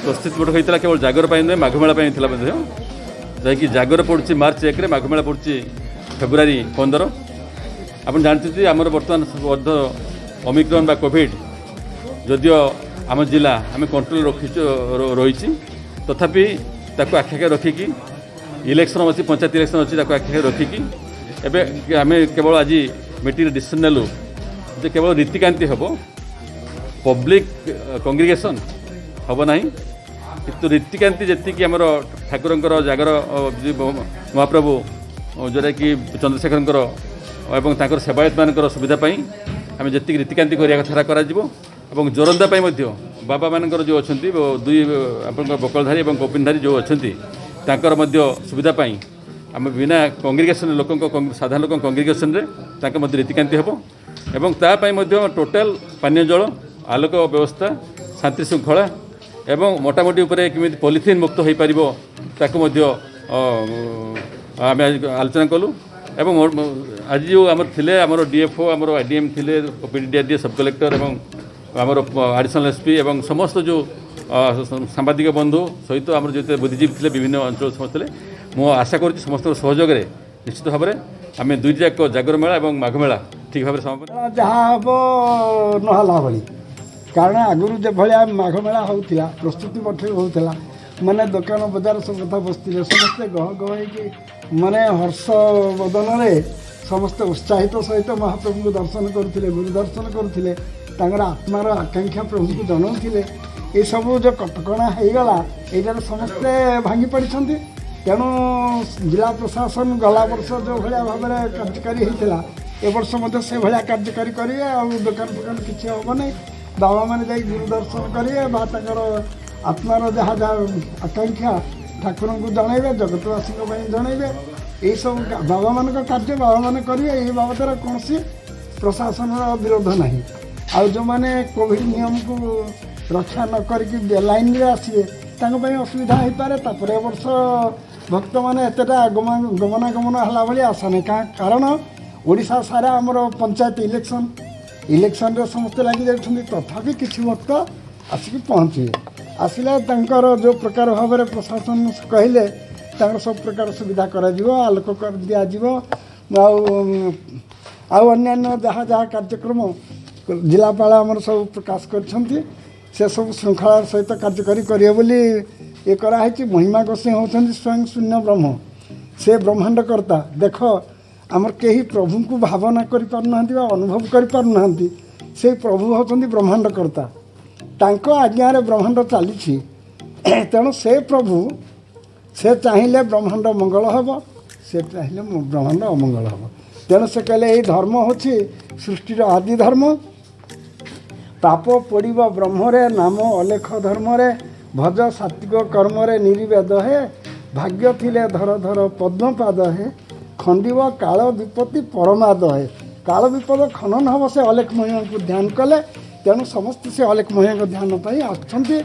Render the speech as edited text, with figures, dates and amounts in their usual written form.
प्रस्तुति गोटे होता केवल जागर नुहे माघमेला जैकि जागर पड़ी मार्च 1 माघमेला पड़ी फेब्रुआरी 15। आप जानते आम बर्तमान ओमिक्रॉन बा कोविड जदियो आम जिला आम कंट्रोल रही तथापि ताको आखे रखिकी इलेक्शन अच्छी पंचायत इलेक्शन अच्छी आखे रखिकी एवं आम केवल आज मीटिंग डिसीजन नेलु जे केवल रीतिकांति हम पब्लिक कंग्रिगेशन हम ना किंतु रीतिकांति जी आमर ठाकुर जागर महाप्रभु जोटा कि चंद्रशेखर एवं तांकर सेवायत मान सुविधापी आम जी रीतिकांति करने कथा कर जोरंदा बाबा मान जो अच्छा दुई बकलधारी और कपिनधारी जो अच्छा सुविधापी आम बिना कंग्रिगेशन लोक साधारण लोक कंग्रिगेशन रीतिकांति हम एवं तापाई टोटाल पानीय जल आलोक व्यवस्था शांति श्रृंखला एवं मोटामोटी केमी पॉलिथिन मुक्त हो पार ताकू आम आलोचना कलु एवं आज जो आम थे आम डीएफओ आम आईडीएम थे पीडीडीआरडी सब कलेक्टर एवं आमर एडिशनल एसपी एवं समस्त जो सांबादिक बंधु सहित आम जो बुद्धिजीवी थे विभिन्न अंचल समस्त मु आशा कर समस्त सहयोग निश्चित भाव में आम दुईट जाक जागर मेला और माघ मेला ठीक भाव समापन जहाँ हम नहला भली कारण आगुरी जो भाया माघ मेला होता प्रस्तुति मठे होता माने दुकान बजार सब कथा बसते समस्ते गह गह कि माने हर्ष बदन समस्त उत्साहित सहित महाप्रभु को दर्शन करुले गुरु दर्शन करुले आत्मार आकांक्षा प्रभु को जनाऊे ये सब जो कटकणा होगला यहाँ समस्ते भांगी पड़ते तेणु जिला प्रशासन गला वर्ष जो भाया भाव में कार्यकारी होता ए वर्ष से भाया कार्यकारी करेंगे और दुकान फुकान किसी हम नहीं बाबा मैंने जा गुरु दर्शन करेंगे आत्मार जहाँ जहाँ आकांक्षा ठाकुर को जनइबे जगतवासी जनइबे यही सब बाबा मान कार्य बाबा मैंने करेंगे ये बाबद कौन प्रशासन विरोध नहीं आ जो मैंने कोविड नियम को रक्षा न करके लाइन रे आसिए असुविधा हो पारे तापर वर्ष भक्त मैंने एतटा गमनागमन है भाई आशा नहीं कारण ओडिशा सारा आमर पंचायत इलेक्शन रे समस्ते लगी जाती तथापि किसी भक्त आसिक पहुँचे आसिले जो प्रकार भाव में प्रशासन कहले सब प्रकार सुविधा आलोक कर दिज्व अन्य जहाँ जहाँ कार्यक्रम जिलापाल आमर सब प्रकाश कर सब श्रृंखला सहित कार्यकारी करेंगे बोली ये कराई महिमा गोसाई होती स्वयं शून्य ब्रह्म से ब्रह्मांड कर्ता देख आमर कहीं प्रभु को भावना करना अनुभव करना से प्रभु होती ब्रह्मांड कर्ता तांको आज्ञा ब्रह्मांड चली तेणु से प्रभु से चाहिए ब्रह्मांड मंगल हम से चाहिए ब्रह्मांड अमंगल हम तेणु से कहले ये धर्म होछि सृष्टिर आदि धर्म पाप पड़ब ब्रह्मरे नाम अलेख धर्मरे भज सात्विक कर्मरे निर्वेद है भाग्य थिले धर धर पद्मपाद है खंडिव काल विपत्ति परमाद है काल विपद खनन हम से अलेख महिमा को ध्यान कले तेणु समस्त से अलेख महिमा को ध्यान पाई आछंती